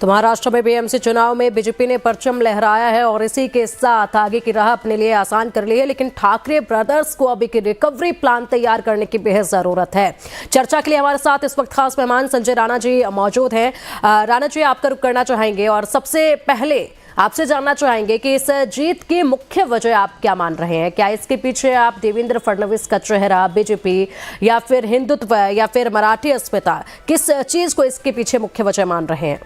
तो महाराष्ट्र में बीएमसी चुनाव में बीजेपी ने परचम लहराया है और इसी के साथ आगे की राह अपने लिए आसान कर ली है, लेकिन ठाकरे ब्रदर्स को अभी की रिकवरी प्लान तैयार करने की बेहद जरूरत है। चर्चा के लिए हमारे साथ इस वक्त खास मेहमान संजय राणा जी मौजूद हैं। राणा जी, आपका रुख करना चाहेंगे और सबसे पहले आपसे जानना चाहेंगे कि इस जीत की मुख्य वजह आप क्या मान रहे हैं? क्या इसके पीछे आप देवेंद्र फडणवीस का चेहरा, बीजेपी, या फिर हिंदुत्व, या फिर मराठी अस्मिता, किस चीज को इसके पीछे मुख्य वजह मान रहे हैं?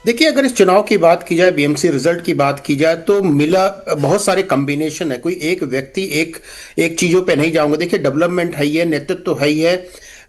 देखिए, अगर इस चुनाव की बात की जाए, बीएमसी रिजल्ट की बात की जाए, तो मिला बहुत सारे कॉम्बिनेशन है। कोई एक व्यक्ति एक चीजों पे नहीं जाऊंगा। देखिए, डेवलपमेंट है ही है, नेतृत्व है ही है,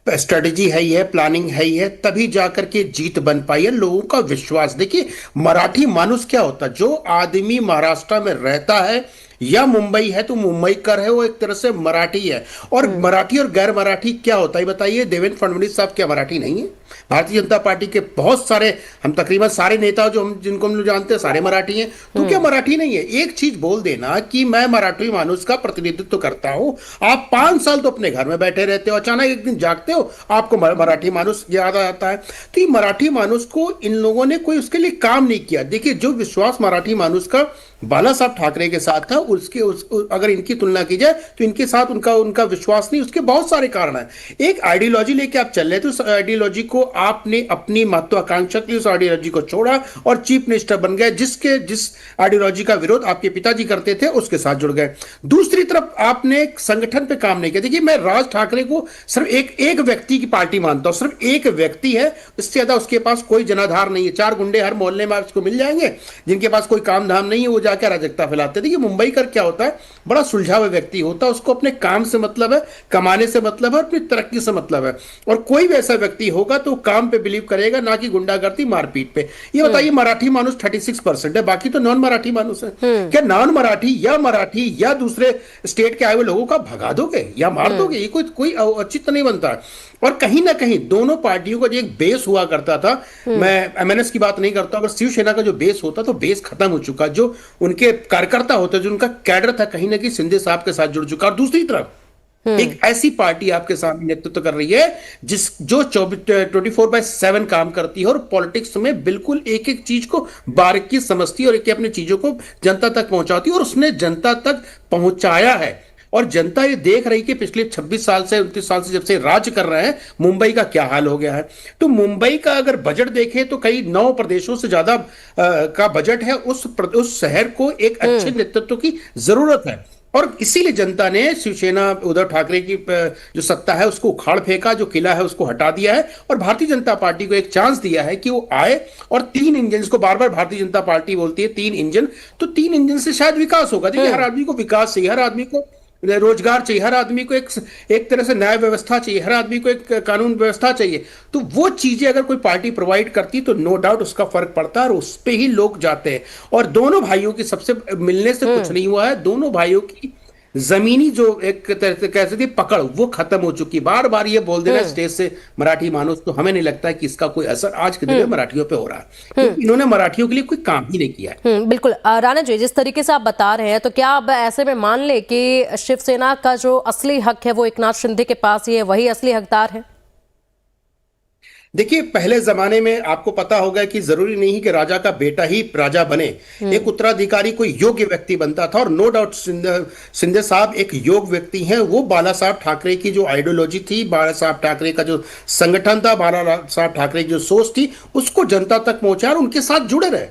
स्ट्रेटेजी है ही है, प्लानिंग है ही है, तभी जाकर के जीत बन पाई है। लोगों का विश्वास, देखिए मराठी मानुस क्या होता है, जो आदमी महाराष्ट्र में रहता है या मुंबई है तो मुंबई कर है, वो एक तरह से मराठी है। और मराठी और गैर मराठी क्या होता है बताइए? देवेंद्र फडणवीस साहब क्या मराठी नहीं है? भारतीय जनता पार्टी के बहुत सारे, हम तकरीबन सारे नेता जिनको हम लोग जानते हैं, सारे मराठी हैं। तो क्या मराठी नहीं है? एक चीज बोल देना कि मैं मराठी मानुस का प्रतिनिधित्व करता हूं। आप 5 साल तो अपने घर में बैठे रहते हो, अचानक एक दिन जागते हो, आपको मराठी मानुस याद आ जाता है। तो ये मराठी मानुस को इन लोगों ने कोई उसके लिए काम नहीं किया। देखिए, जो विश्वास मराठी मानुस का बाला साहब ठाकरे के साथ था, अगर इनकी तुलना की जाए तो इनके साथ उनका विश्वास नहीं। उसके बहुत सारे कारण हैं। एक आइडियोलॉजी लेके आप चल रहे थे, उस आइडियोलॉजी को आपने अपनी महत्वाकांक्षा के लिए उस आइडियोलॉजी को छोड़ा और चीफ मिनिस्टर बन गए। जिस आइडियोलॉजी का विरोध आपके पिताजी करते थे उसके साथ जुड़ गए। दूसरी तरफ आपने संगठन पे काम नहीं किया। देखिए, मैं राज ठाकरे को सिर्फ एक व्यक्ति की पार्टी मानता हूं। सिर्फ एक व्यक्ति है, इससे ज्यादा उसके पास कोई जनाधार नहीं है। 4 गुंडे हर मोहल्ले में आपको मिल जाएंगे जिनके पास कोई काम धाम नहीं है, वो जाकर अराजकता फैलाते। देखिए, मुंबई कर क्या होता है, बड़ा सुलझा हुआ व्यक्ति होता है, उसको अपने काम से मतलब है, कमाने से मतलब है, अपनी तरक्की से मतलब है। और कोई भी ऐसा व्यक्ति होगा तो काम पे बिलीव करेगा, ना कि गुंडागर्दी मारपीट पे। ये बताइए, मराठी मानुस 36% है, बाकी तो नॉन मराठी मानुस है। क्या नॉन मराठी या दूसरे स्टेट के आए हुए लोगों का भगा दोगे या मार दोगे? ये कोई औचित्य नहीं बनता। और कहीं ना कहीं दोनों पार्टियों का जो एक बेस हुआ करता था, मैं एमएनएस की बात नहीं करता, अगर शिवसेना का जो बेस होता तो बेस खत्म हो चुका। जो उनके कार्यकर्ता होते, जो उनका कैडर था, कहीं ना कहीं शिंदे साहब के साथ जुड़ चुका। और दूसरी तरफ एक ऐसी पार्टी आपके सामने नेतृत्व कर रही है जो 24/7 काम करती है और पॉलिटिक्स में बिल्कुल एक एक चीज को बारीकी समझती है और एक अपनी चीजों को जनता तक पहुंचाती है। और उसने जनता तक पहुंचाया है। और जनता ये देख रही कि पिछले 26 साल से 29 साल से जब से राज कर रहे हैं, मुंबई का क्या हाल हो गया है। तो मुंबई का अगर बजट देखें तो कई 9 प्रदेशों से ज्यादा का बजट है। उस शहर को एक अच्छे नेतृत्व की जरूरत है। और इसीलिए जनता ने शिवसेना, उद्धव ठाकरे की जो सत्ता है उसको उखाड़ फेंका, जो किला है उसको हटा दिया है और भारतीय जनता पार्टी को एक चांस दिया है कि वो आए और 3 इंजन को बार बार भारतीय जनता पार्टी बोलती है, 3 इंजन, तो 3 इंजन से शायद विकास होगा। देखिए, हर आदमी को विकास चाहिए, हर आदमी को रोजगार चाहिए, हर आदमी को एक तरह से न्याय व्यवस्था चाहिए, हर आदमी को एक कानून व्यवस्था चाहिए। तो वो चीजें अगर कोई पार्टी प्रोवाइड करती तो नो डाउट उसका फर्क पड़ता है और उस पे ही लोग जाते हैं। और दोनों भाइयों की सबसे मिलने से कुछ नहीं हुआ है। दोनों भाइयों की जमीनी जो एक तरह से कह सकते पकड़, वो खत्म हो चुकी। बार बार ये बोल देना स्टेज से मराठी मानुस, तो हमें नहीं लगता है कि इसका कोई असर आज के दिन में मराठियों पे हो रहा है, क्योंकि इन्होंने मराठियों के लिए कोई काम ही नहीं किया है। बिल्कुल। राणा जी, जिस तरीके से आप बता रहे हैं, तो क्या अब ऐसे में मान ले कि शिवसेना का जो असली हक है वो एकनाथ शिंदे के पास ही है, वही असली हकदार है? देखिए, पहले जमाने में आपको पता होगा कि जरूरी नहीं कि राजा का बेटा ही राजा बने। एक उत्तराधिकारी कोई योग्य व्यक्ति बनता था। और नो डाउट शिंदे साहब एक योग्य व्यक्ति हैं। वो बाला साहब ठाकरे की जो आइडियोलॉजी थी, बाला साहब ठाकरे का जो संगठन था, बाला साहब ठाकरे की जो सोच थी, उसको जनता तक पहुंचा और उनके साथ जुड़े रहे।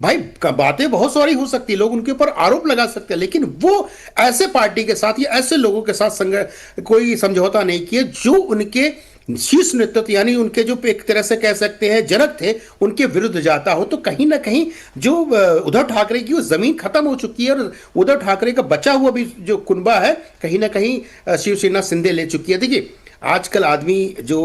भाई, बातें बहुत सारी हो सकती है, लोग उनके ऊपर आरोप लगा सकते हैं, लेकिन वो ऐसे पार्टी के साथ या ऐसे लोगों के साथ कोई समझौता नहीं किए जो उनके शीर्ष नेतृत्व, यानी उनके जो एक तरह से कह सकते हैं जनक थे, उनके विरुद्ध जाता हो। तो कहीं ना कहीं जो उद्धव ठाकरे की वो जमीन खत्म हो चुकी है और उद्धव ठाकरे का बचा हुआ भी जो कुनबा है, कहीं ना कहीं शिवसेना शिंदे ले चुकी है। देखिए, आजकल आदमी जो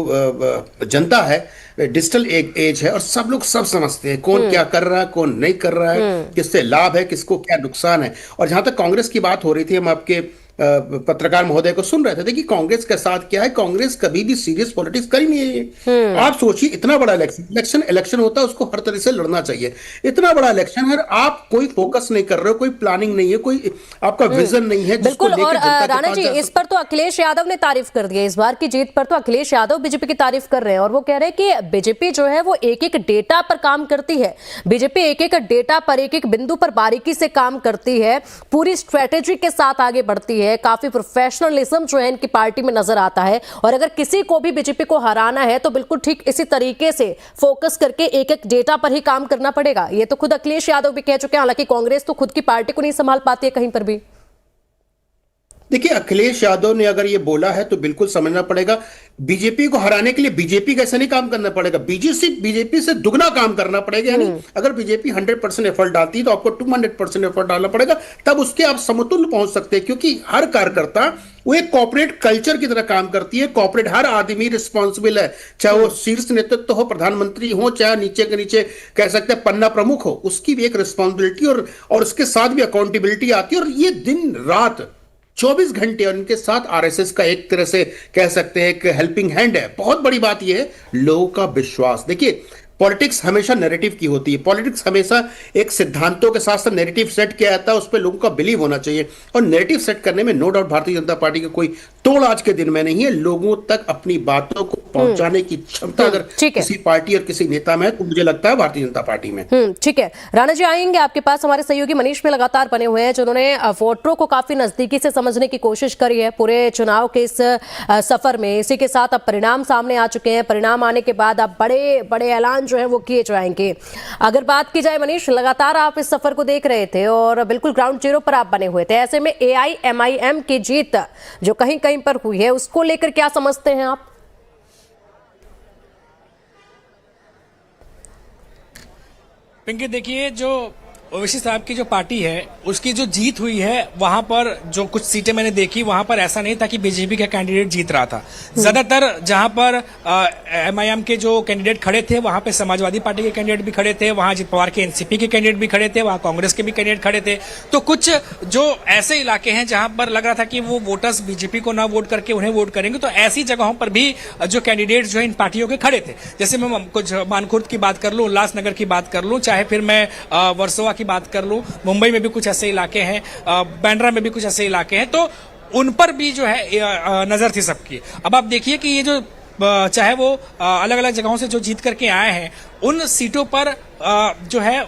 जनता है, डिजिटल एज है और सब लोग सब समझते हैं कौन क्या कर रहा है, कौन नहीं कर रहा है, किससे लाभ है, किसको क्या नुकसान है। और जहां तक कांग्रेस की बात हो रही थी, हम आपके पत्रकार महोदय को सुन रहे थे। देखिए कांग्रेस के साथ क्या है, कांग्रेस कभी भी सीरियस पॉलिटिक्स कर ही नहीं है। आप सोचिए इतना बड़ा इलेक्शन होता है, उसको हर तरह से लड़ना चाहिए। इतना बड़ा इलेक्शन है, आप कोई फोकस नहीं कर रहे हो, कोई प्लानिंग नहीं है, कोई आपका विजन नहीं है जिसको बिल्कुल। और लेकर जनता के राणा पास जी, जा इस पर तो अखिलेश यादव ने तारीफ कर दी है। इस बार की जीत पर तो अखिलेश यादव बीजेपी की तारीफ कर रहे हैं और वो कह रहे हैं कि बीजेपी जो है वो एक एक डेटा पर काम करती है। बीजेपी एक एक डेटा पर, एक एक बिंदु पर बारीकी से काम करती है, पूरी स्ट्रेटेजी के साथ आगे बढ़ती है। काफी प्रोफेशनलिज्म जो है इनकी पार्टी में नजर आता है और अगर किसी को भी बीजेपी को हराना है तो बिल्कुल ठीक इसी तरीके से फोकस करके एक एक डेटा पर ही काम करना पड़ेगा। ये तो खुद अखिलेश यादव भी कह चुके हैं। हालांकि कांग्रेस तो खुद की पार्टी को नहीं संभाल पाती है कहीं पर भी। देखिए अखिलेश यादव ने अगर ये बोला है तो बिल्कुल समझना पड़ेगा, बीजेपी को हराने के लिए बीजेपी कैसे नहीं काम करना पड़ेगा, बीजेपी से दुगना काम करना पड़ेगा। यानी अगर बीजेपी 100% एफर्ट डालती है तो आपको 200% एफर्ट डालना पड़ेगा, तब उसके आप समतुल्य पहुंच सकते हैं। क्योंकि हर कार्यकर्ता वो एक कॉर्पोरेट कल्चर की तरह काम करती है। कॉर्पोरेट हर आदमी रिस्पॉन्सिबल है, चाहे वो शीर्ष नेतृत्व हो, प्रधानमंत्री हो, चाहे नीचे के नीचे कह सकते हैं पन्ना प्रमुख हो, उसकी भी एक रिस्पॉन्सिबिलिटी और उसके साथ भी अकाउंटेबिलिटी आती है। और ये दिन रात 24 घंटे उनके साथ आरएसएस का एक तरह से कह सकते हैं एक हेल्पिंग हैंड है। बहुत बड़ी बात यह है लोगों का विश्वास। देखिए पॉलिटिक्स हमेशा नैरेटिव की होती है, पॉलिटिक्स हमेशा एक सिद्धांतों के साथ साथ नैरेटिव सेट किया जाता है, उस पर लोगों का बिलीव होना चाहिए। और नैरेटिव सेट करने में no doubt Bharatiya Janata party का कोई तोड़ आज के दिन में नहीं है। लोगों तक अपनी बातों को पहुंचाने की क्षमता अगर किसी पार्टी और किसी नेता में है तो मुझे लगता है भारतीय जनता पार्टी में। ठीक है राणा जी, आएंगे आपके पास। हमारे सहयोगी मनीष में लगातार बने हुए हैं जिन्होंने वोटरों को काफी नजदीकी से समझने की कोशिश करी है पूरे चुनाव के इस सफर में। इसी के साथ अब परिणाम सामने आ चुके हैं। परिणाम आने के बाद अब बड़े बड़े ऐलान जो है वो किए जाएंगे। अगर बात की जाए मनीष, लगातार आप इस सफर को देख रहे थे और बिल्कुल ग्राउंड जीरो पर आप बने हुए थे। ऐसे में AIMIM की जीत जो कहीं कहीं पर हुई है उसको लेकर क्या समझते हैं आप? पिंकी, देखिए जो ओवैसी साहब की जो पार्टी है उसकी जो जीत हुई है वहां पर जो कुछ सीटें मैंने देखी वहां पर ऐसा नहीं था कि बीजेपी का कैंडिडेट जीत रहा था। ज्यादातर जहां पर MIM के जो कैंडिडेट खड़े थे वहां पे समाजवादी पार्टी के कैंडिडेट भी खड़े थे, वहां अजित पवार के NCP के कैंडिडेट भी खड़े थे, वहां कांग्रेस के भी कैंडिडेट खड़े थे। तो कुछ जो ऐसे इलाके हैं जहां पर लग रहा था कि वो वोटर्स बीजेपी को ना वोट करके उन्हें वोट करेंगे, तो ऐसी जगहों पर भी जो कैंडिडेट जो है इन पार्टियों के खड़े थे। जैसे मैं कुछ मानखुर्द की बात कर लूं, उल्लासनगर की बात कर लूं, चाहे फिर मैं वर्सोवा की बात कर लूं, मुंबई में भी कुछ ऐसे इलाके हैं, बांद्रा में भी कुछ ऐसे इलाके हैं, तो उन पर भी जो है नजर थी सबकी। अब आप देखिए कि ये जो चाहे वो अलग अलग जगहों से जो जीत करके आए हैं उन सीटों पर जो है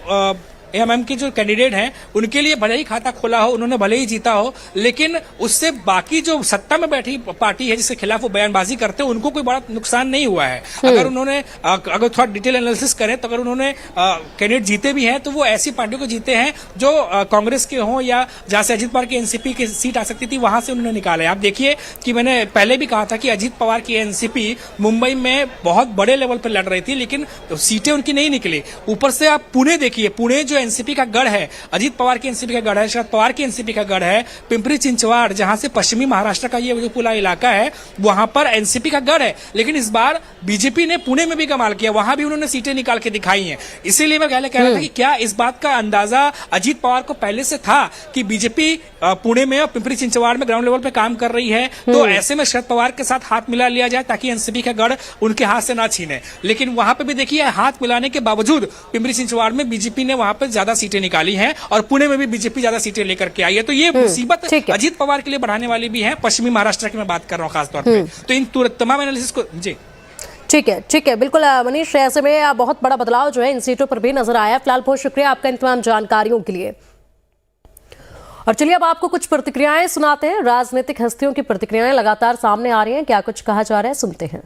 AIMIM के जो कैंडिडेट हैं उनके लिए भले ही खाता खोला हो, उन्होंने भले ही जीता हो, लेकिन उससे बाकी जो सत्ता में बैठी पार्टी है जिसके खिलाफ वो बयानबाजी करते हैं उनको कोई बड़ा नुकसान नहीं हुआ है। अगर थोड़ा डिटेल एनालिसिस करें तो अगर उन्होंने कैंडिडेट जीते भी हैं तो वो ऐसी पार्टियों को जीते हैं जो कांग्रेस के हों या जहां से अजित पवार की NCP की सीट आ सकती थी वहां से उन्होंने निकाले। आप देखिए कि मैंने पहले भी कहा था कि अजित पवार की NCP मुंबई में बहुत बड़े लेवल पर लड़ रही थी लेकिन सीटें उनकी नहीं निकली। ऊपर से आप पुणे देखिए, पुणे जो NCP का गढ़ है, अजित पवार की NCP का गढ़ है, शरद पवार की NCP का गढ़ है, पिंपरी चिंचवाड़ जहां से पश्चिमी महाराष्ट्र का ये जो पूरा इलाका है वहां पर NCP का गढ़ है। लेकिन इस बार बीजेपी ने पुणे में भी कमाल किया, वहां भी उन्होंने सीटें निकाल के दिखाई हैं। इसीलिए मैं कह रहा था कि क्या इस बात का अंदाजा अजित पवार को पहले से था कि बीजेपी पुणे में और पिंपरी चिंचवाड़ में ग्राउंड लेवल पे काम कर रही है, तो ऐसे में शरद पवार के साथ हाथ मिला लिया जाए ताकि NCP का गढ़ उनके हाथ से ना छीने। लेकिन वहां पे भी देखिए हाथ मिलाने के बावजूद पिंपरी चिंचवाड़ में बीजेपी ने वहां पर ज्यादा सीटें निकाली हैं और पुणे में भी बीजेपी ज्यादा सीटें लेकर के आई है। तो ये मुसीबत अजित पवार के लिए बढ़ाने वाली भी है, पश्चिमी महाराष्ट्र की मैं बात कर रहा हूं खासतौर पे। तो इन तमाम एनालिसिस को जी ठीक है बिल्कुल मनीष, ऐसे में बहुत बड़ा बदलाव जो है इन सीटों पर भी नजर आया। फिलहाल बहुत शुक्रिया आपका इन तमाम जानकारियों के लिए। और चलिए अब आपको कुछ प्रतिक्रियाएं सुनाते हैं। राजनीतिक हस्तियों की प्रतिक्रियाएं लगातार सामने आ रही हैं, क्या कुछ कहा जा रहा है सुनते हैं।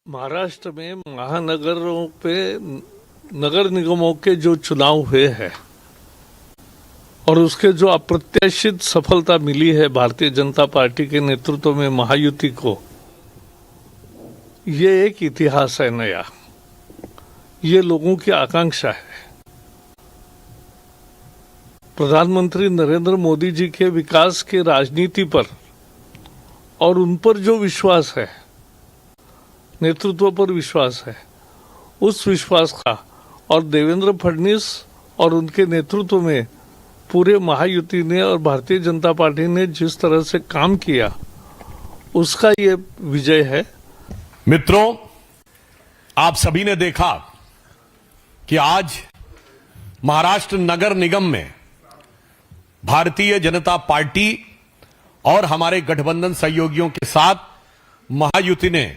महाराष्ट्र में महानगरों पे नगर निगमों के जो चुनाव हुए हैं और उसके जो अप्रत्याशित सफलता मिली है भारतीय जनता पार्टी के नेतृत्व में महायुति को, ये एक इतिहास है नया, ये लोगों की आकांक्षा है। प्रधानमंत्री नरेंद्र मोदी जी के विकास के राजनीति पर और उन पर जो विश्वास है, नेतृत्व पर विश्वास है, उस विश्वास का और देवेंद्र फडणवीस और उनके नेतृत्व में पूरे महायुति ने और भारतीय जनता पार्टी ने जिस तरह से काम किया उसका ये विजय है। मित्रों, आप सभी ने देखा कि आज महाराष्ट्र नगर निगम में भारतीय जनता पार्टी और हमारे गठबंधन सहयोगियों के साथ महायुति ने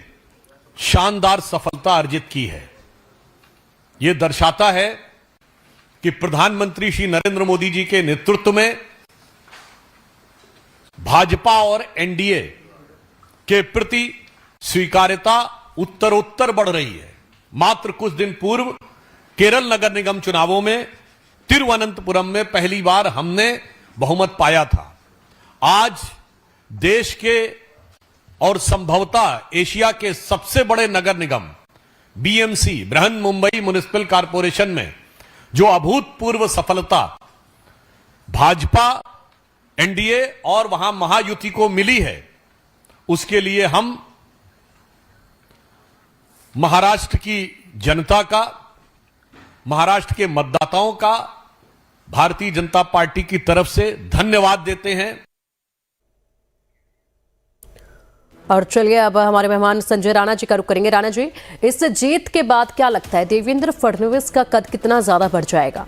शानदार सफलता अर्जित की है। यह दर्शाता है कि प्रधानमंत्री श्री नरेंद्र मोदी जी के नेतृत्व में भाजपा और एनडीए के प्रति स्वीकार्यता उत्तरोत्तर बढ़ रही है। मात्र कुछ दिन पूर्व केरल नगर निगम चुनावों में तिरुवनंतपुरम में पहली बार हमने बहुमत पाया था। आज देश के और संभवतः एशिया के सबसे बड़े नगर निगम BMC Brihanmumbai municipal corporation में जो अभूतपूर्व सफलता भाजपा, एनडीए और वहां महायुति को मिली है, उसके लिए हम महाराष्ट्र की जनता का, महाराष्ट्र के मतदाताओं का भारतीय जनता पार्टी की तरफ से धन्यवाद देते हैं। और चलिए अब हमारे मेहमान संजय राणा जी का रुख करेंगे। राणा जी, इस जीत के बाद क्या लगता है देवेंद्र फडणवीस का कद कितना ज्यादा बढ़ जाएगा?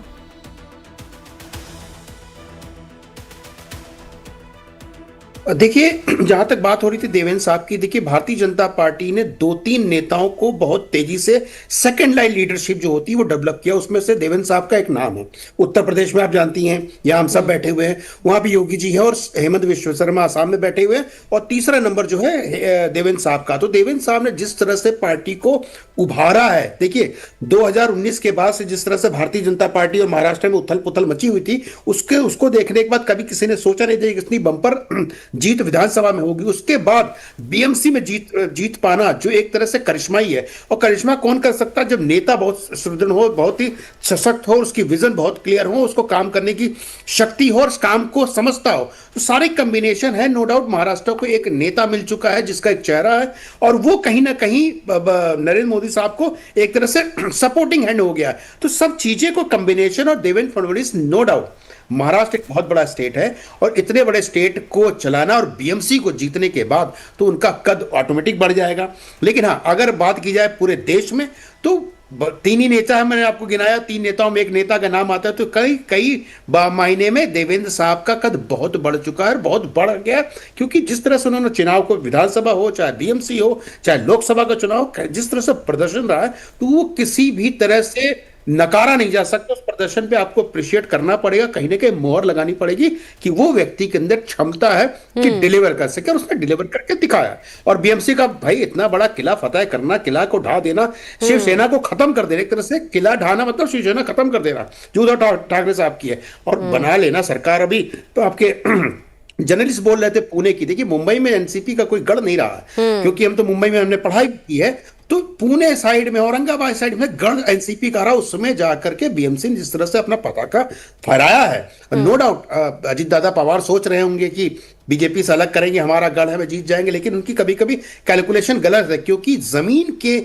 देखिए, जहां तक बात हो रही थी देवेंद्र साहब की, देखिए भारतीय जनता पार्टी ने 2-3 नेताओं को बहुत तेजी से सेकंड लाइन लीडरशिप जो होती है वो डेवलप किया। उसमें से देवेंद्र साहब का एक नाम है। उत्तर प्रदेश में आप जानती हैं, यहां हम सब बैठे हुए हैं, वहां भी योगी जी है और हेमंत विश्व शर्मा आसाम में बैठे हुए हैं, और तीसरा नंबर जो है देवेंद्र साहब का। तो देवेंद्र साहब ने जिस तरह से पार्टी को उभारा है, देखिए 2019 के बाद से जिस तरह से भारतीय जनता पार्टी और महाराष्ट्र में उथल पुथल मची हुई थी, उसको देखने के बाद कभी किसी ने सोचा नहीं था कि इतनी बंपर जीत विधानसभा में होगी। उसके बाद बीएमसी में जीत पाना जो एक तरह से करिश्मा ही है। और करिश्मा कौन कर सकता है? जब नेता बहुत सुदृढ़ हो, बहुत ही सशक्त हो, उसकी विजन बहुत क्लियर हो, उसको काम करने की शक्ति हो और उस काम को समझता हो। तो सारे कॉम्बिनेशन है। नो डाउट महाराष्ट्र को एक नेता मिल चुका है जिसका एक चेहरा है, और वो कहीं ना कहीं नरेंद्र मोदी साहब को एक तरह से सपोर्टिंग हैंड हो गया। तो सब चीजें को कॉम्बिनेशन, और देवेंद्र फडणवीस नो डाउट, महाराष्ट्र एक बहुत बड़ा स्टेट है और इतने बड़े स्टेट को चलाना और बीएमसी को जीतने के बाद तो उनका कद ऑटोमेटिक बढ़ जाएगा। लेकिन हाँ, अगर बात की जाए पूरे देश में तो 3 ही नेता है, मैंने आपको गिनाया, 3 नेताओं में एक नेता का नाम आता है। तो कई महीने में देवेंद्र साहब का कद बहुत बढ़ चुका है, बहुत बढ़ गया, क्योंकि जिस तरह से उन्होंने चुनाव को, विधानसभा हो चाहे बीएमसी हो चाहे लोकसभा का चुनाव, जिस तरह से प्रदर्शन रहा है, तो वो किसी भी तरह से नकारा नहीं जा सकता। उस प्रदर्शन पे आपको अप्रिशिएट करना पड़ेगा, कहीं ना कहीं मोहर लगानी पड़ेगी कि वो व्यक्ति के अंदर क्षमता है कि डिलीवर कर सके, और उसने डिलीवर करके दिखाया। और बीएमसी का भाई इतना बड़ा किला फतेह करना, किला को ढा देना, शिवसेना को खत्म कर देना, एक तरह से किला ढाना मतलब शिवसेना खत्म कर देना जो उद्धव ठाकरे साहब की है, और बना लेना सरकार। अभी तो आपके जर्नलिस्ट बोल रहे थे पुणे की, देखिए मुंबई में एनसीपी का कोई गढ़ नहीं रहा है, क्योंकि हम तो मुंबई में हमने पढ़ाई की है। तो पुणे साइड में, औरंगाबाद साइड में गढ़ एनसीपी का रहा, उसमें जाकर के बीएमसी ने जिस तरह से अपना पताका फहराया है। नो डाउट अजीत दादा पवार सोच रहे होंगे कि बीजेपी से अलग करेंगे, हमारा गढ़ है, में जीत जाएंगे, लेकिन उनकी कभी कभी कैलकुलेशन गलत है, क्योंकि जमीन के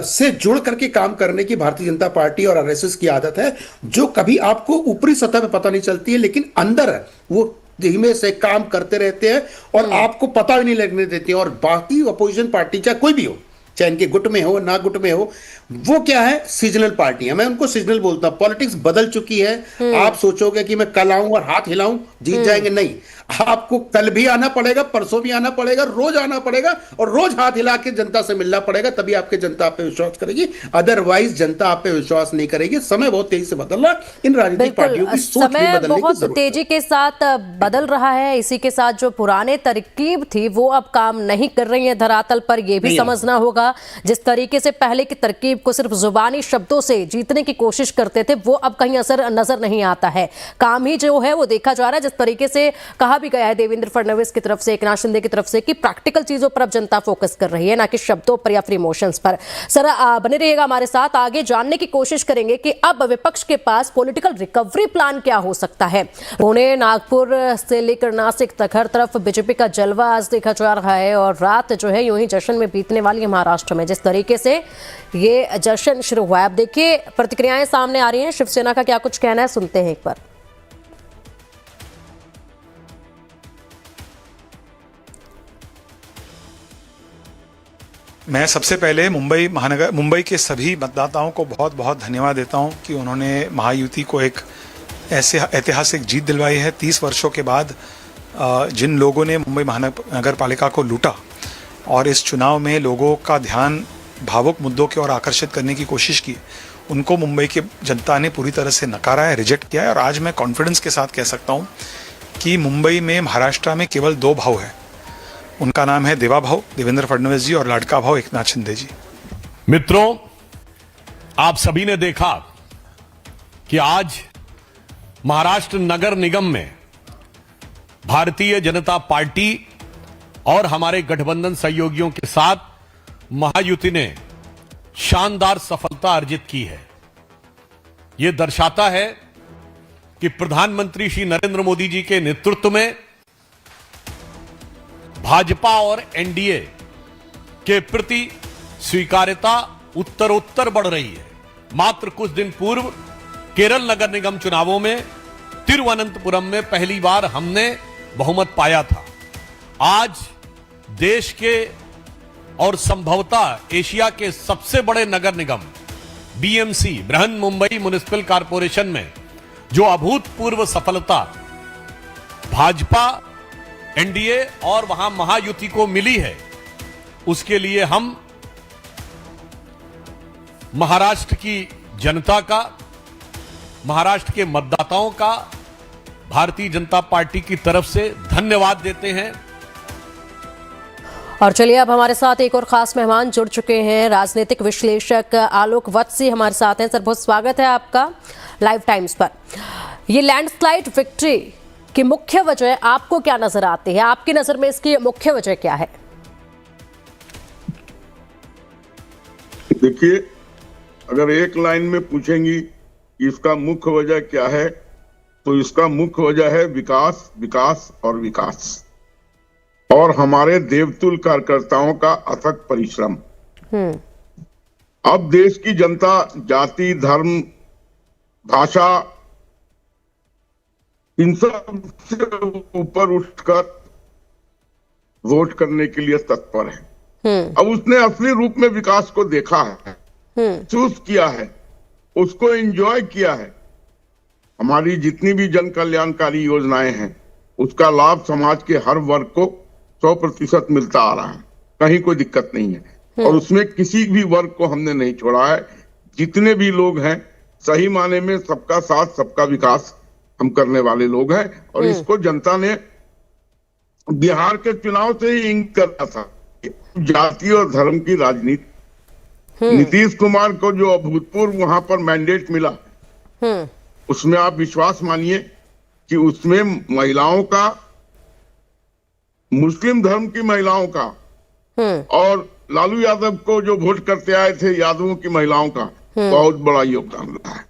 से जुड़ करके काम करने की भारतीय जनता पार्टी और आरएसएस की आदत है, जो कभी आपको ऊपरी सतह पे पता नहीं चलती है, लेकिन अंदर वो धीमे से काम करते रहते हैं और आपको पता भी नहीं लगने देते हैं। और बाकी अपोजिशन पार्टी चाहे कोई भी हो, चाहे इनके गुट में हो ना गुट में हो, वो क्या है, सीजनल पार्टी है। मैं उनको सीजनल बोलता हूं। पॉलिटिक्स बदल चुकी है। आप सोचोगे कि मैं कल आऊं और हाथ हिलाऊं जीत जाएंगे, नहीं, आपको कल भी आना पड़ेगा, परसों भी आना पड़ेगा, रोज आना पड़ेगा और रोज हाथ हिला के जनता से मिलना पड़ेगा, तभी आपके जनता आप पे विश्वास करेगी। अदरवाइज जनता आप पे विश्वास नहीं करेगी। समय बहुत तेजी से बदल रहा है, इन राजनीतिक पार्टियों की सोच भी बदलने की बहुत जरूरत तेजी के साथ बदल रहा है। इसी के साथ जो पुराने तरकीब थी वो अब काम नहीं कर रही है धरातल पर, यह भी समझना होगा। जिस तरीके से पहले की तरकीब को सिर्फ जुबानी शब्दों से जीतने की कोशिश करते थे, वो अब कहीं असर नजर नहीं आता है। काम ही जो है वो देखा जा रहा है। जिस तरीके से कहा भी गया है देवेंद्र फडणवीस की तरफ से, एकनाथ शिंदे की तरफ से, कि प्रैक्टिकल चीजों पर अब जनता फोकस कर रही है, ना कि शब्दों पर या फिर इमोशंस पर। सर बने रहिएगा हमारे साथ, आगे जानने की कोशिश करेंगे कि अब विपक्ष के पास पॉलिटिकल रिकवरी प्लान क्या हो सकता है। पुणे, नागपुर से लेकर नासिक तक हर तरफ बीजेपी का जलवा आज देखा जा रहा है, और रात जो है यूं ही जश्न में बीतने वाली है महाराष्ट्र में। जिस तरीके से ये जश्न शुरू हुआ है, अब देखिए प्रतिक्रियाएं सामने आ रही हैं। शिवसेना का क्या कुछ कहना है, सुनते हैं एक बार। मैं सबसे पहले मुंबई के सभी मतदाताओं को बहुत बहुत धन्यवाद देता हूं कि उन्होंने महायुति को एक ऐसे ऐतिहासिक जीत दिलवाई है। 30 वर्षों के बाद जिन लोगों ने मुंबई महानगर पालिका को लूटा और इस चुनाव में लोगों का ध्यान भावुक मुद्दों की ओर आकर्षित करने की कोशिश की, उनको मुंबई की जनता ने पूरी तरह से नकारा है, रिजेक्ट किया है। और आज मैं कॉन्फिडेंस के साथ कह सकता हूं कि मुंबई में, महाराष्ट्र में केवल 2 भाव है। उनका नाम है देवा भाव देवेंद्र फडणवीस जी और लाडका भाव एकनाथ शिंदे जी। मित्रों, आप सभी ने देखा कि आज महाराष्ट्र नगर निगम में भारतीय जनता पार्टी और हमारे गठबंधन सहयोगियों के साथ महायुति ने शानदार सफलता अर्जित की है। यह दर्शाता है कि प्रधानमंत्री श्री नरेंद्र मोदी जी के नेतृत्व में भाजपा और एनडीए के प्रति स्वीकार्यता उत्तरोत्तर बढ़ रही है। मात्र कुछ दिन पूर्व केरल नगर निगम चुनावों में तिरुवनंतपुरम में पहली बार हमने बहुमत पाया था। आज देश के और संभवतः एशिया के सबसे बड़े नगर निगम BMC, Brihanmumbai municipal corporation में जो अभूतपूर्व सफलता भाजपा, एनडीए और वहां महायुति को मिली है, उसके लिए हम महाराष्ट्र की जनता का, महाराष्ट्र के मतदाताओं का भारतीय जनता पार्टी की तरफ से धन्यवाद देते हैं। और चलिए अब हमारे साथ एक और खास मेहमान जुड़ चुके हैं, राजनीतिक विश्लेषक आलोक वत्सी हमारे साथ हैं। सर, बहुत स्वागत है आपका लाइव टाइम्स पर। ये लैंडस्लाइड विक्ट्री की मुख्य वजह आपको क्या नजर आती है? आपकी नजर में इसकी मुख्य वजह क्या है? देखिए, अगर एक लाइन में पूछेंगी कि इसका मुख्य वजह क्या है, तो इसका मुख्य वजह है विकास, विकास और विकास, और हमारे देवतुल्य कार्यकर्ताओं का अथक परिश्रम। अब देश की जनता जाति, धर्म, भाषा, इन सब से ऊपर उठकर वोट करने के लिए तत्पर है। अब उसने असली रूप में विकास को देखा है, महसूस किया है, उसको एंजॉय किया है। हमारी जितनी भी जन कल्याणकारी योजनाएं हैं, उसका लाभ समाज के हर वर्ग को 100% मिलता आ रहा है, कहीं कोई दिक्कत नहीं है। और उसमें किसी भी वर्ग को हमने नहीं छोड़ा है। जितने भी लोग हैं, सही माने में सबका साथ सबका विकास हम करने वाले लोग हैं। और इसको जनता ने बिहार के चुनाव से ही इंगित करा था। जाति और धर्म की राजनीति, नीतीश कुमार को जो अभूतपूर्व वहां पर मैंडेट मिला, उसमें आप विश्वास मानिए कि उसमें महिलाओं का, मुस्लिम धर्म की महिलाओं का, और लालू यादव को जो वोट करते आए थे यादवों की महिलाओं का बहुत बड़ा योगदान रहा है।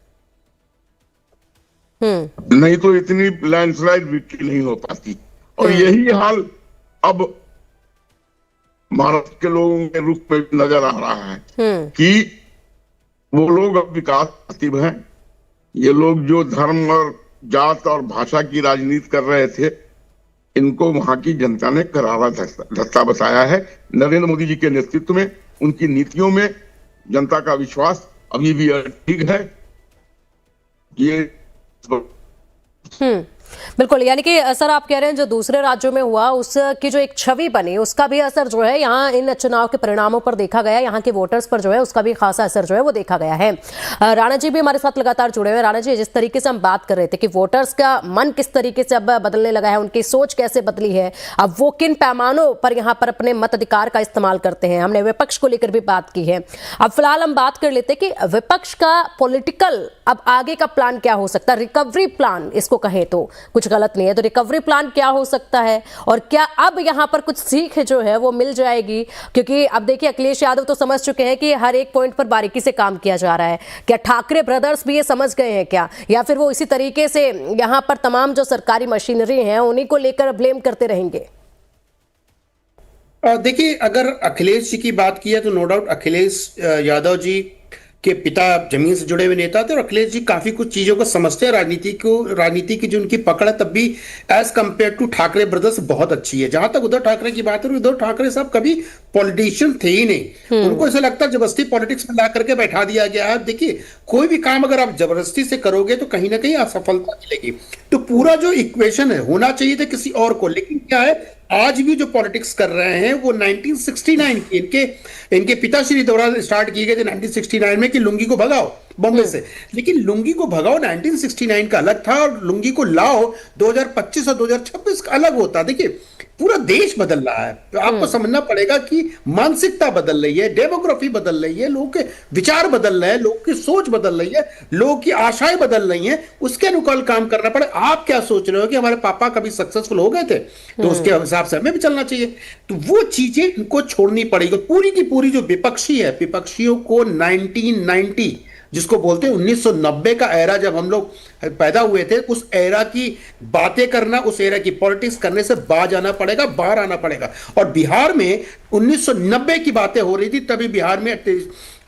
नहीं तो इतनी लैंडस्लाइड विक्ट्री नहीं हो पाती। और यही हाल अब महाराष्ट्र के लोगों के रुख पे नजर आ रहा है कि वो लोग अब विकास प्रतिभ हैं। ये लोग जो धर्म और जात और भाषा की राजनीति कर रहे थे, इनको वहां की जनता ने करारा धक्का बताया है। नरेंद्र मोदी जी के नेतृत्व में, उनकी नीतियों में जनता का विश्वास अभी भी ठीक है। ये बिल्कुल, यानी कि सर आप कह रहे हैं जो दूसरे राज्यों में हुआ उसकी जो एक छवि बनी, उसका भी असर जो है यहाँ इन चुनाव के परिणामों पर देखा गया, यहाँ के वोटर्स पर जो है उसका भी खासा असर जो है वो देखा गया है। राणा जी भी हमारे साथ लगातार जुड़े हुए हैं। राणा जी, जिस तरीके से हम बात कर रहे थे कि वोटर्स का मन किस तरीके से अब बदलने लगा है, उनकी सोच कैसे बदली है, अब वो किन पैमानों पर यहाँ पर अपने मताधिकार का इस्तेमाल करते हैं, हमने विपक्ष को लेकर भी बात की है। अब फिलहाल हम बात कर लेते कि विपक्ष का पॉलिटिकल अब आगे का प्लान क्या हो सकता है, रिकवरी प्लान इसको कहें तो कुछ गलत नहीं है, तो रिकवरी प्लान क्या हो सकता है और क्या अब यहां पर कुछ सीख जो है वो मिल जाएगी? क्योंकि अब देखिए अखिलेश यादव तो समझ चुके हैं कि हर एक पॉइंट पर बारीकी से काम किया जा रहा है। क्या ठाकरे ब्रदर्स भी ये समझ गए हैं क्या, या फिर वो इसी तरीके से यहां पर तमाम जो सरकारी मशीनरी है उन्हीं को लेकर ब्लेम करते रहेंगे? देखिए, अगर अखिलेश जी की बात की है तो नो डाउट अखिलेश यादव जी के पिता जमीन से जुड़े हुए नेता थे और अखिलेश जी काफी कुछ चीजों को समझते हैं, राजनीति की जो उनकी पकड़ है तब भी as compare to Thackeray brothers बहुत अच्छी है। जहां तक उद्धव ठाकरे की बात है, उद्धव ठाकरे साहब कभी पॉलिटिशियन थे ही नहीं। उनको ऐसा लगता है जबरदस्ती पॉलिटिक्स में ला करके बैठा दिया गया है। देखिए कोई भी काम अगर आप जबरदस्ती से करोगे तो कहीं ना कहीं असफलता मिलेगी। तो पूरा जो इक्वेशन है होना चाहिए था किसी और को, लेकिन क्या है आज भी जो पॉलिटिक्स कर रहे हैं वो 1969 की इनके पिताश्री द्वारा स्टार्ट किए गए थे 1969 में कि लुंगी को भगाओ बॉम्बे से। लेकिन लुंगी को भगाओ 1969 का अलग था और लुंगी को लाओ 2025 और 2026 का अलग होता। देखिए पूरा देश बदल रहा है, तो आपको समझना पड़ेगा कि मानसिकता बदल रही है, डेमोग्राफी बदल रही है, लोगों के विचार बदल रहे हैं, लोगों की सोच बदल रही है, लोगों की आशाएं बदल रही हैं। उसके अनुकूल काम करना पड़े। आप क्या सोच रहे हो कि हमारे पापा कभी सक्सेसफुल हो गए थे तो उसके हिसाब से हमें भी चलना चाहिए। तो वो चीजें इनको छोड़नी पड़ेगी। पूरी की पूरी जो विपक्षी है, विपक्षियों को 1990 जिसको बोलते हैं 1990 का एरा, जब हम लोग पैदा हुए थे, उस एरा की बातें करना, उस एरा की पॉलिटिक्स करने से बाज आना पड़ेगा, बाहर आना पड़ेगा। और बिहार में 1990 की बातें हो रही थी, तभी बिहार में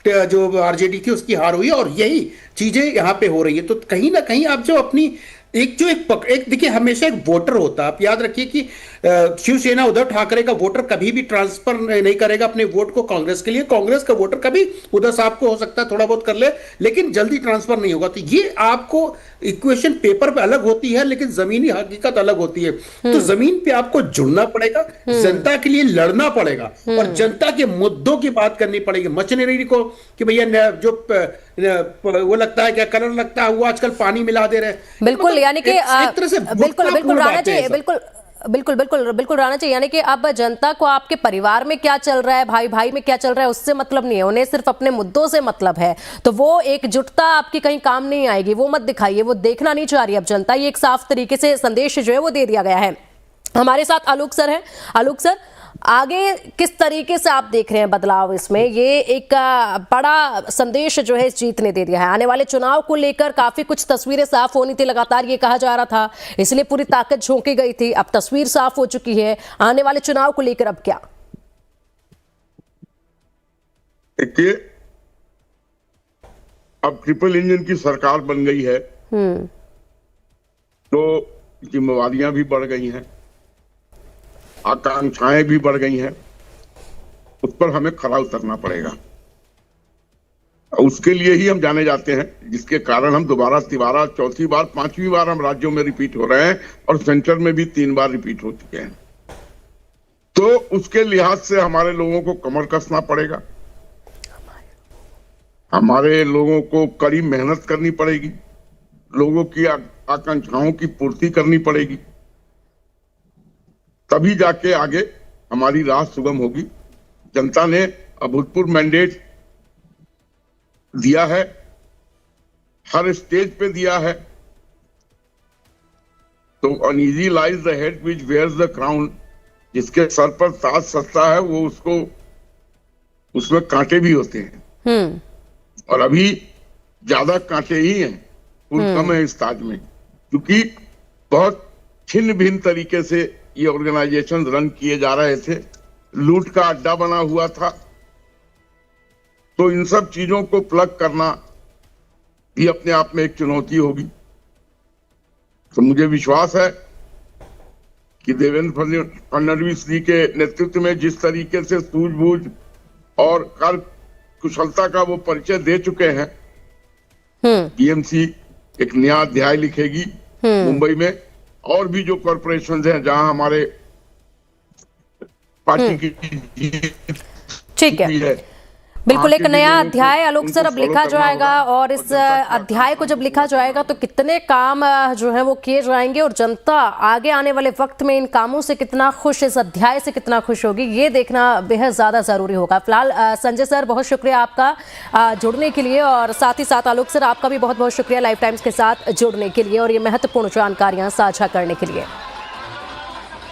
जो आरजेडी थी उसकी हार हुई और यही चीजें यहां पे हो रही है। तो कहीं ना कहीं आप जो अपनी एक देखिए हमेशा एक वोटर होता है। आप याद रखिए कि शिवसेना उद्धव ठाकरे का वोटर कभी भी ट्रांसफर नहीं करेगा अपने वोट को कांग्रेस के लिए। कांग्रेस का वोटर कभी उद्धव साहब को हो सकता है थोड़ा बहुत कर ले, लेकिन जल्दी ट्रांसफर नहीं होगा। तो ये आपको इक्वेशन पेपर पे अलग होती है लेकिन जमीनी हकीकत अलग होती है। तो जमीन पे आपको जुड़ना पड़ेगा, जनता के लिए लड़ना पड़ेगा और जनता के मुद्दों की बात करनी पड़ेगी। मशीनरी को कि भैया जो वो लगता है क्या कलर लगता है वो आजकल पानी मिला दे रहे हैं, बिल्कुल। यानी कि बिल्कुल राणा जी, बिल्कुल राणा जी, यानी कि अब जनता को आपके परिवार में क्या चल रहा है, भाई भाई में क्या चल रहा है, उससे मतलब नहीं है, उन्हें सिर्फ अपने मुद्दों से मतलब है। तो वो एकजुटता आपकी कहीं काम नहीं आएगी, वो मत दिखाइए, वो देखना नहीं चाह रही अब जनता। ये एक साफ तरीके से संदेश जो है वो दे दिया गया है। हमारे साथ आलोक सर हैं। आलोक सर, आगे किस तरीके से आप देख रहे हैं बदलाव इसमें? ये एक बड़ा संदेश जो है इस जीत ने दे दिया है। आने वाले चुनाव को लेकर काफी कुछ तस्वीरें साफ होनी थी, लगातार ये कहा जा रहा था, इसलिए पूरी ताकत झोंकी गई थी। अब तस्वीर साफ हो चुकी है, आने वाले चुनाव को लेकर अब क्या? देखिए अब ट्रिपल इंजन की सरकार बन गई है तो जिम्मेवारियां भी बढ़ गई हैं, आकांक्षाएं भी बढ़ गई हैं, उस पर हमें खरा उतरना पड़ेगा। उसके लिए ही हम जाने जाते हैं, जिसके कारण हम दोबारा तिबारा चौथी बार 5वीं बार हम राज्यों में रिपीट हो रहे हैं और सेंटर में भी 3 बार रिपीट हो चुके हैं। तो उसके लिहाज से हमारे लोगों को कमर कसना पड़ेगा, हमारे लोगों को कड़ी मेहनत करनी पड़ेगी, लोगों की आकांक्षाओं की पूर्ति करनी पड़ेगी, तभी जाके आगे हमारी राह सुगम होगी। जनता ने अभूतपूर्व मैंडेट दिया है, हर स्टेज पे दिया है। तो uneasy lies the head which wears the crown, जिसके सर पर ताज सजता है वो उसको उसमें कांटे भी होते हैं और अभी ज्यादा कांटे ही हैं, फूल कम है इस ताज में, क्योंकि बहुत छिन्न भिन्न तरीके से ये ऑर्गेनाइजेशन रन किए जा रहे थे, लूट का अड्डा बना हुआ था। तो इन सब चीजों को प्लग करना भी अपने आप में एक चुनौती होगी। तो मुझे विश्वास है कि देवेंद्र फडणवीस जी के नेतृत्व में जिस तरीके से सूझबूझ और कार्य कुशलता का वो परिचय दे चुके हैं, बीएमसी एक नया अध्याय लिखेगी मुंबई में। और भी जो कॉरपोरेशन हैं जहां हमारे पार्टी की ठीक है, बिल्कुल एक नया अध्याय आलोक सर अब लिखा जाएगा और इस अध्याय को जब लिखा जाएगा तो कितने काम जो है वो किए जाएंगे और जनता आगे आने वाले वक्त में इन कामों से कितना खुश, इस अध्याय से कितना खुश होगी, ये देखना बेहद ज्यादा जरूरी होगा। फिलहाल संजय सर बहुत शुक्रिया आपका जुड़ने के लिए और साथ ही साथ आलोक सर आपका भी बहुत बहुत शुक्रिया लाइव टाइम्स के साथ जुड़ने के लिए और ये महत्वपूर्ण जानकारियां साझा करने के लिए।